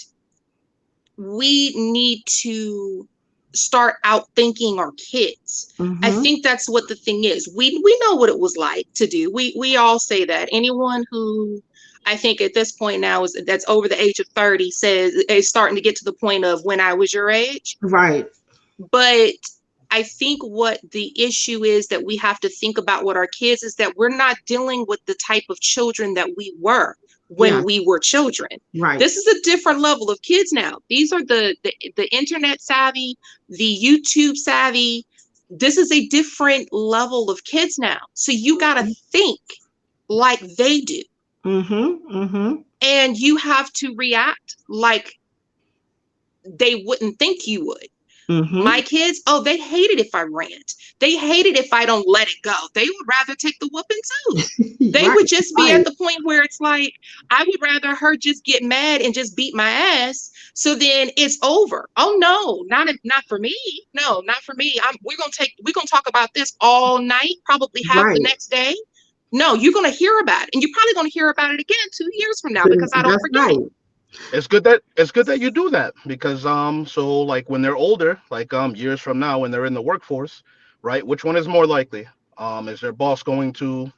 we need to start outthinking our kids. I Hmm. think that's what the thing is. We know what it was like to do. We all say that. Anyone who, I think at this point now, is that's over the age of 30 says is starting to get to the point of when I was your age. Right. But I think what the issue is that we have to think about with our kids is that we're not dealing with the type of children that we were when Yes. we were children. Right. This is a different level of kids now. These are the internet savvy, the YouTube savvy. This is a different level of kids now. So you got to think like they do. Hmm. Hmm. And you have to react like they wouldn't think you would. My Hmm. kids, oh, they hate it if I rant. They hate it if I don't let it go. They would rather take the whooping too. They Right. would just be Right. at the point where it's like, I would rather her just get mad and just beat my ass. So then it's over. Oh no, not for me. No, not for me. We're gonna talk about this all night, probably half the Right. next day. No, you're gonna hear about it. And you're probably gonna hear about it again 2 years from now because I don't That's forget. right. It's good that you do that because so like when they're older, like years from now when they're in the workforce, right? Which one is more likely? Is their boss going to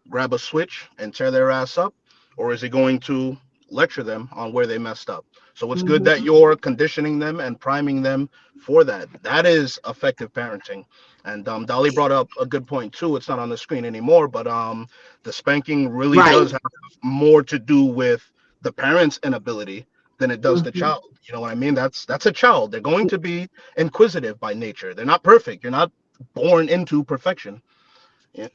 grab a switch and tear their ass up, or is he going to lecture them on where they messed up? So it's good that Mhm. you're conditioning them and priming them for that. That is effective parenting. And Dolly brought up a good point too. It's not on the screen anymore, but the spanking really Right. does have more to do with the parent's inability than it does the Mhm. child. You know what I mean? That's a child. They're going to be inquisitive by nature. They're not perfect. You're not born into perfection.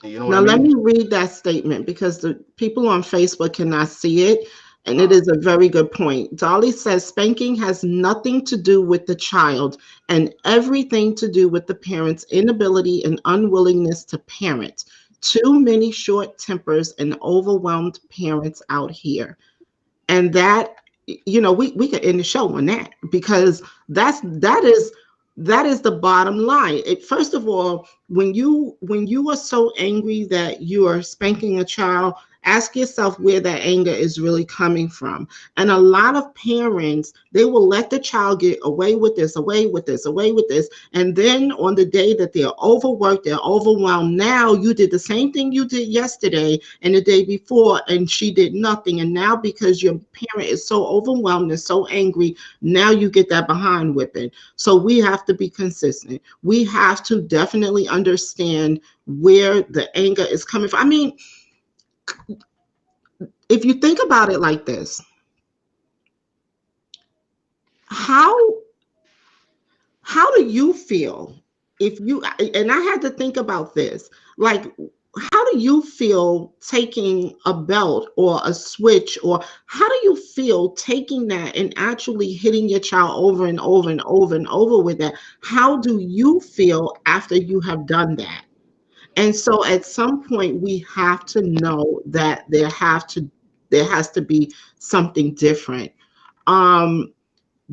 You know what I Now, let mean? me read that statement because the people on Facebook cannot see it. And it Uh, is a very good point. Dolly says spanking has nothing to do with the child and everything to do with the parent's inability and unwillingness to parent. Too many short tempers and overwhelmed parents out here. And that, we could end the show on that because that is the bottom line. First of all, when you are so angry that you are spanking a child, ask yourself where that anger is really coming from. And a lot of parents, they will let the child get away with this, away with this, away with this, and then on the day that they're overworked, they're overwhelmed, now you did the same thing you did yesterday and the day before, and she did nothing. And now, because your parent is so overwhelmed and so angry, now you get that behind whipping. So we have to be consistent. We have to definitely understand where the anger is coming from. I mean, if you think about it like this, how how do you feel if you, and I had to think about this, like, how do you feel taking a belt or a switch, or how do you feel taking that and actually hitting your child over and over and over and over with that? How do you feel after you have done that? And so at some point we have to know that there has to be something different. um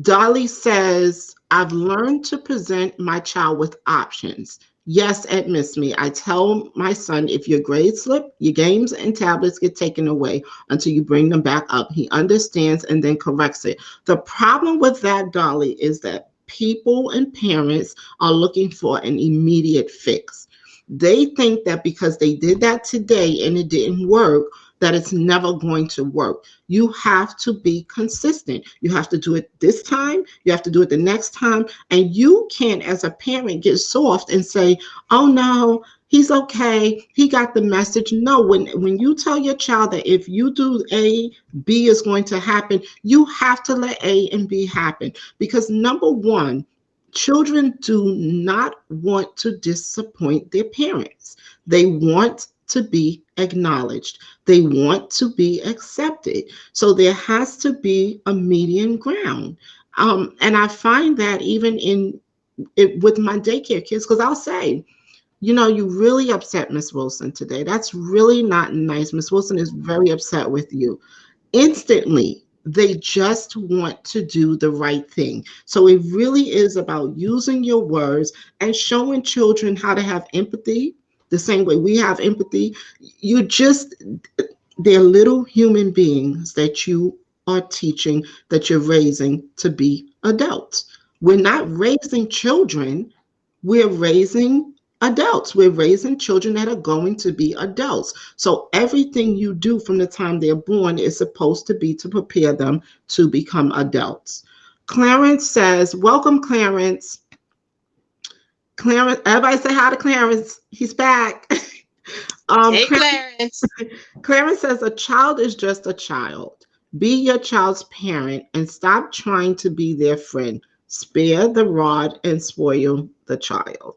Dolly says, I've learned to present my child with options. Yes, admits me. I tell my son, if your grades slip, your games and tablets get taken away until you bring them back up. He understands and then corrects it. The problem with that, Dolly, is that people and parents are looking for an immediate fix. They think that because they did that today and it didn't work, that it's never going to work. You have to be consistent. You have to do it this time, you have to do it the next time. And you can't, as a parent, get soft and say, oh no, he's okay, he got the message. No, when you tell your child that if you do A, B is going to happen, you have to let A and B happen. Because number one, children do not want to disappoint their parents. They want to be acknowledged. They want to be accepted. So there has to be a median ground. And I find that even with my daycare kids, because I'll say, you really upset Miss Wilson today. That's really not nice. Miss Wilson is very upset with you. Instantly, they just want to do the right thing. So it really is about using your words and showing children how to have empathy the same way we have empathy. You just, they're little human beings that you are teaching, that you're raising to be adults. We're not raising children, we're raising adults. We're raising children that are going to be adults. So everything you do from the time they're born is supposed to be to prepare them to become adults. Clarence says, welcome, Clarence. Clarence, everybody say hi to Clarence. He's back. Hey, Clarence, Clarence. Clarence says, a child is just a child. Be your child's parent and stop trying to be their friend. Spare the rod and spoil the child.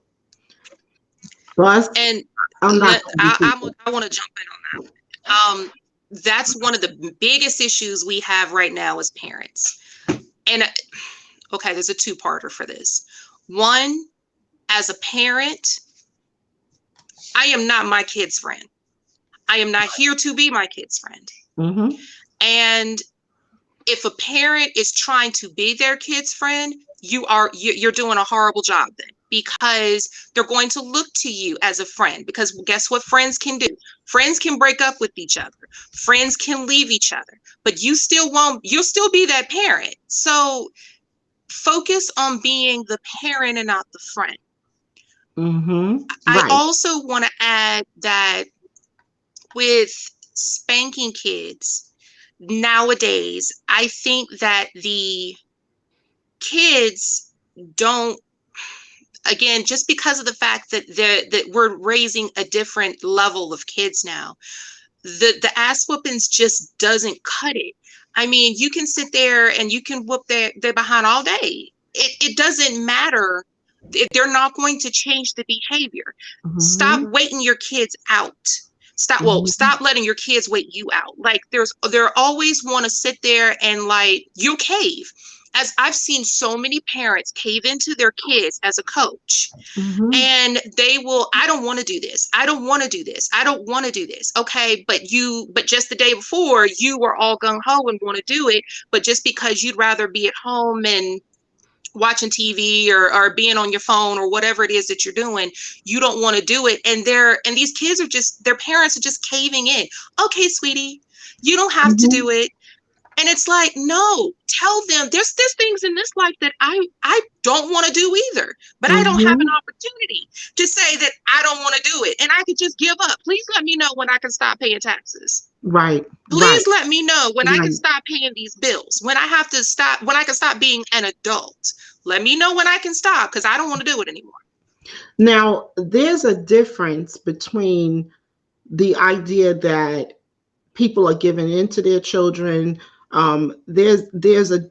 Plus, And I'm not going to be people. I want to jump in on that one. That's one of the biggest issues we have right now as parents. And okay, there's a two-parter for this. One, as a parent, I am not my kid's friend. I am not here to be my kid's friend. Mm-hmm. And if a parent is trying to be their kid's friend, you're doing a horrible job then, because they're going to look to you as a friend. Because guess what friends can do? Friends can break up with each other. Friends can leave each other, but you'll still be that parent. So focus on being the parent and not the friend. Mm-hmm. I Right. also want to add that with spanking kids nowadays, I think that the kids don't, again, just because of the fact that we're raising a different level of kids now, the ass whoopings just doesn't cut it. I mean, you can sit there and you can whoop their behind all day. It doesn't matter. They're not going to change the behavior. Stop Mm-hmm. waiting your kids out. Mm-hmm. Stop letting your kids wait you out. Like they're always want to sit there and like you cave. As I've seen so many parents cave into their kids as a coach, Mm-hmm. and they will, I don't want to do this, I don't want to do this, I don't want to do this. Okay, but just the day before you were all gung-ho and want to do it, but just because you'd rather be at home and watching TV or being on your phone or whatever it is that you're doing, you don't want to do it. And these kids are just, their parents are just caving in. Okay, sweetie, you don't have to Mm-hmm. do it. And it's like, no, tell them there's things in this life that I don't want to do either, but I don't have an Mm-hmm. opportunity to say that I don't want to do it, and I could just give up. Please let me know when I can stop paying taxes. Right. Right. Please let me know when I can Right. stop paying these bills. When I have to stop, when I can stop being an adult. Let me know when I can stop because I don't want to do it anymore. Now, there's a difference between the idea that people are giving into their children. There's there's a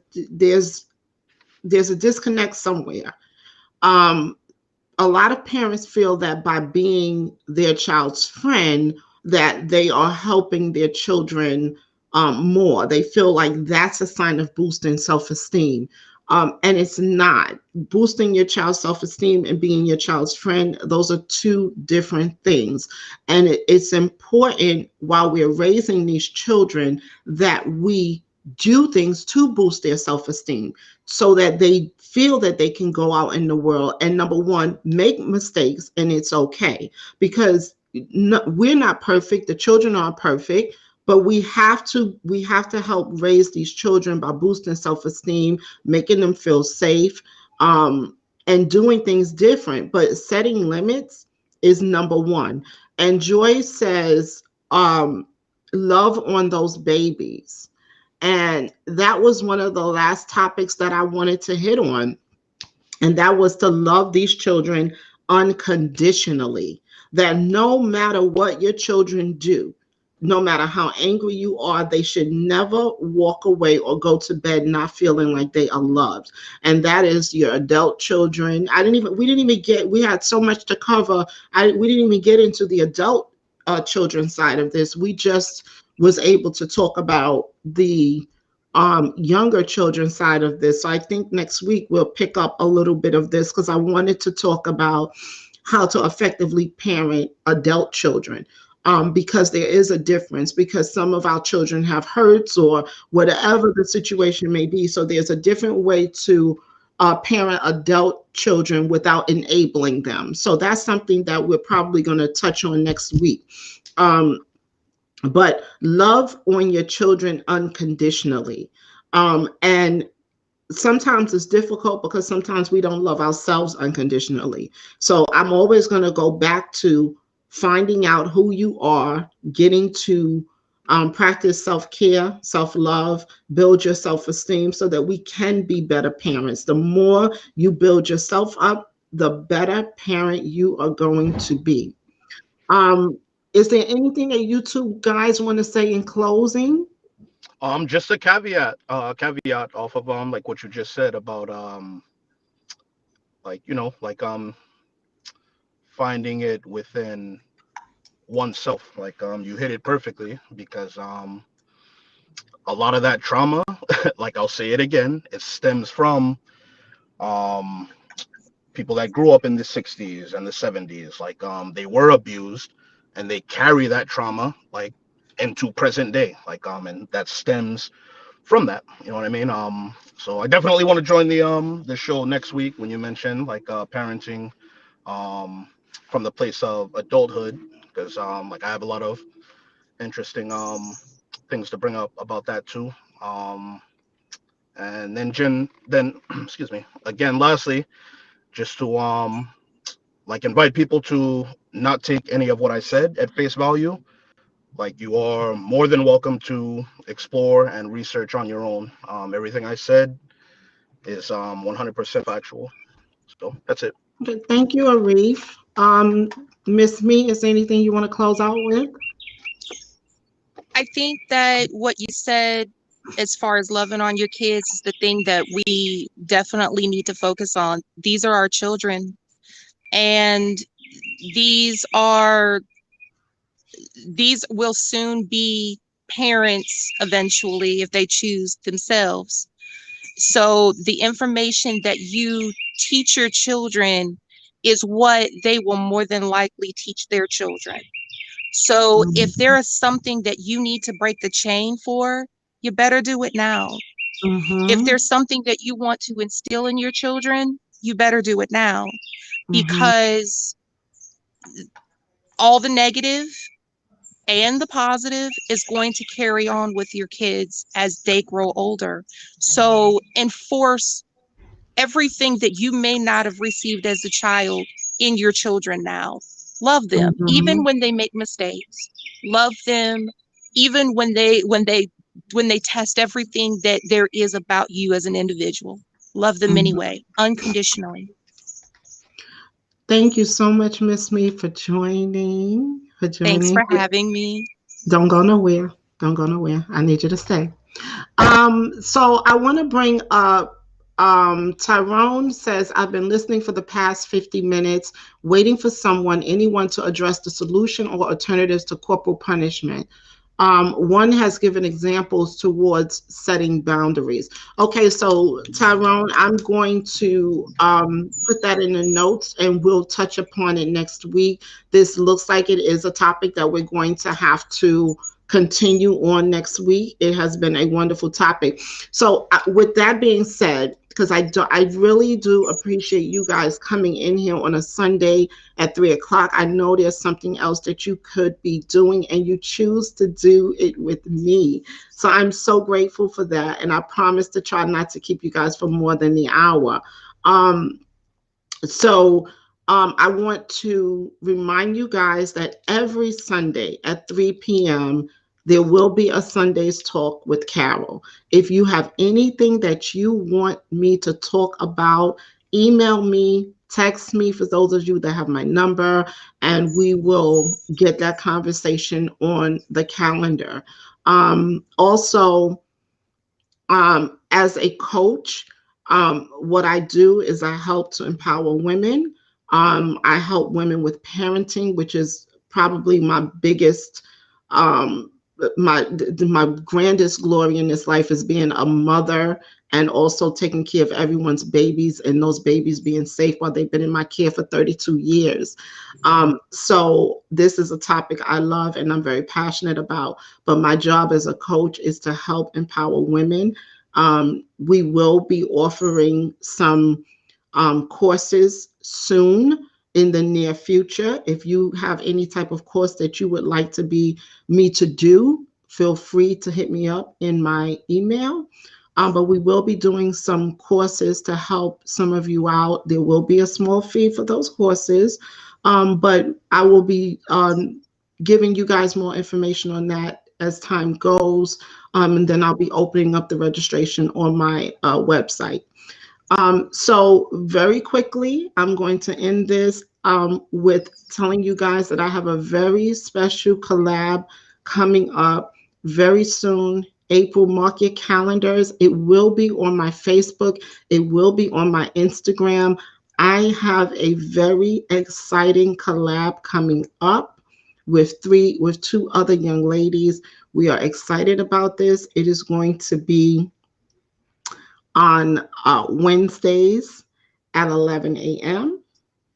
disconnect somewhere. Um, a lot of parents feel that by being their child's friend, that they are helping their children more. They feel like that's a sign of boosting self-esteem. And it's not. Boosting your child's self-esteem and being your child's friend, those are two different things. And it's important while we're raising these children that we do things to boost their self-esteem so that they feel that they can go out in the world and, number one, make mistakes, and it's okay, because no, we're not perfect, the children aren't perfect, but we have to help raise these children by boosting self-esteem, making them feel safe, and doing things different. But setting limits is number one. And Joy says, love on those babies, and that was one of the last topics that I wanted to hit on. And that was to love these children unconditionally. That no matter what your children do, no matter how angry you are, they should never walk away or go to bed not feeling like they are loved. And that is your adult children. We didn't even get, we had so much to cover. We didn't even get into the adult children side of this. We just was able to talk about the younger children side of this. So I think next week we'll pick up a little bit of this because I wanted to talk about how to effectively parent adult children. Because there is a difference, because some of our children have hurts or whatever the situation may be. So there's a different way to parent adult children without enabling them. So that's something that we're probably going to touch on next week. Um, but love on your children unconditionally. And sometimes it's difficult because sometimes we don't love ourselves unconditionally. So I'm always going to go back to finding out who you are, getting to practice self care, self love, build your self esteem so that we can be better parents. The more you build yourself up, the better parent you are going to be. Um, is there anything that you two guys want to say in closing? Just a caveat off of like what you just said about like like finding it within oneself. Like you hit it perfectly because a lot of that trauma, like I'll say it again, it stems from um people that grew up in the 60s and the 70s. Like they were abused and they carry that trauma like into present day. Like and that stems from that. You know what I mean? So I definitely want to join the show next week when you mention like parenting um from the place of adulthood, because like I have a lot of interesting things to bring up about that too. Um and then excuse me, again, lastly, just to like invite people to not take any of what I said at face value. Like you are more than welcome to explore and research on your own. Everything I said is 100% factual. So that's it. Okay, thank you, Arif. Miss Me, is there anything you want to close out with? I think that what you said as far as loving on your kids is the thing that we definitely need to focus on. These are our children, and these are these will soon be parents eventually if they choose themselves. So the information that you teach your children is what they will more than likely teach their children. So if there is something that you need to break the chain for, you better do it now. If Mm-hmm. there's something that you want to instill in your children, you better do it now, Mm-hmm. because all the negative and the positive is going to carry on with your kids as they grow older. So enforce everything that you may not have received as a child in your children now. Love them Mm-hmm. even when they make mistakes. Love them even when they test everything that there is about you as an individual. Love them Mm-hmm. anyway, unconditionally. Thank you so much, Miss Me, for joining. For Thanks joining. for having me. Don't go nowhere. Don't go nowhere. I need you to stay. So I want to bring up Tyrone says, I've been listening for the past 50 minutes, waiting for anyone to address the solution or alternatives to corporal punishment. One has given examples towards setting boundaries. Okay, so Tyrone, I'm going to put that in the notes and we'll touch upon it next week. This looks like it is a topic that we're going to have to continue on next week. It has been a wonderful topic. So, with that being said, because I really do appreciate you guys coming in here on a Sunday at 3 o'clock. I know there's something else that you could be doing, and you choose to do it with me. So I'm so grateful for that, and I promise to try not to keep you guys for more than the hour. Um, so I want to remind you guys that every Sunday at 3 p.m., there will be a Sunday's Talk with Carol. If you have anything that you want me to talk about, email me, text me for those of you that have my number, and we will get that conversation on the calendar. Also, as a coach, what I do is I help to empower women. I help women with parenting, which is probably my biggest, um, my grandest glory in this life is being a mother and also taking care of everyone's babies and those babies being safe while they've been in my care for 32 years. So this is a topic I love and I'm very passionate about. But my job as a coach is to help empower women. We will be offering some courses soon in the near future. If you have any type of course that you would like me to do, feel free to hit me up in my email. But we will be doing some courses to help some of you out. There will be a small fee for those courses, but I will be giving you guys more information on that as time goes. And then I'll be opening up the registration on my website. So very quickly, I'm going to end this with telling you guys that I have a very special collab coming up very soon. April, mark your calendars. It will be on my Facebook. It will be on my Instagram. I have a very exciting collab coming up with two other young ladies. We are excited about this. It is going to be on Wednesdays at 11 a.m.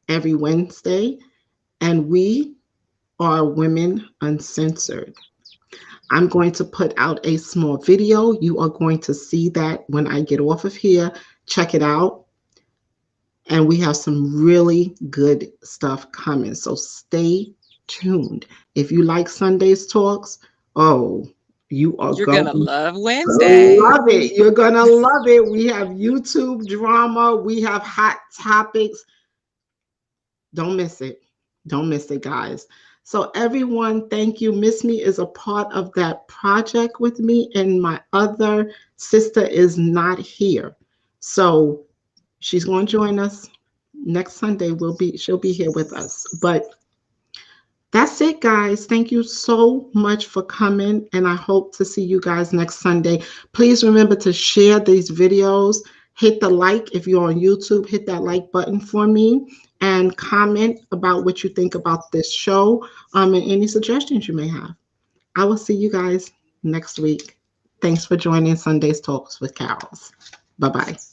every Wednesday, and we are Women Uncensored. I'm going to put out a small video. You are going to see that when I get off of here. Check it out. And we have some really good stuff coming. So stay tuned. If you like Sunday's talks, oh, you are You're going gonna to love Wednesday. love it. You're going to love it. We have YouTube drama, we have hot topics. Don't miss it. Don't miss it, guys. So, everyone, thank you. Miss Me is a part of that project with me, and my other sister is not here. So, she's going to join us next Sunday. She'll be here with us. But that's it, guys. Thank you so much for coming, and I hope to see you guys next Sunday. Please remember to share these videos. Hit the like if you're on YouTube, hit that like button for me, and comment about what you think about this show, and any suggestions you may have. I will see you guys next week. Thanks for joining Sunday's Talks with Carols. Bye bye.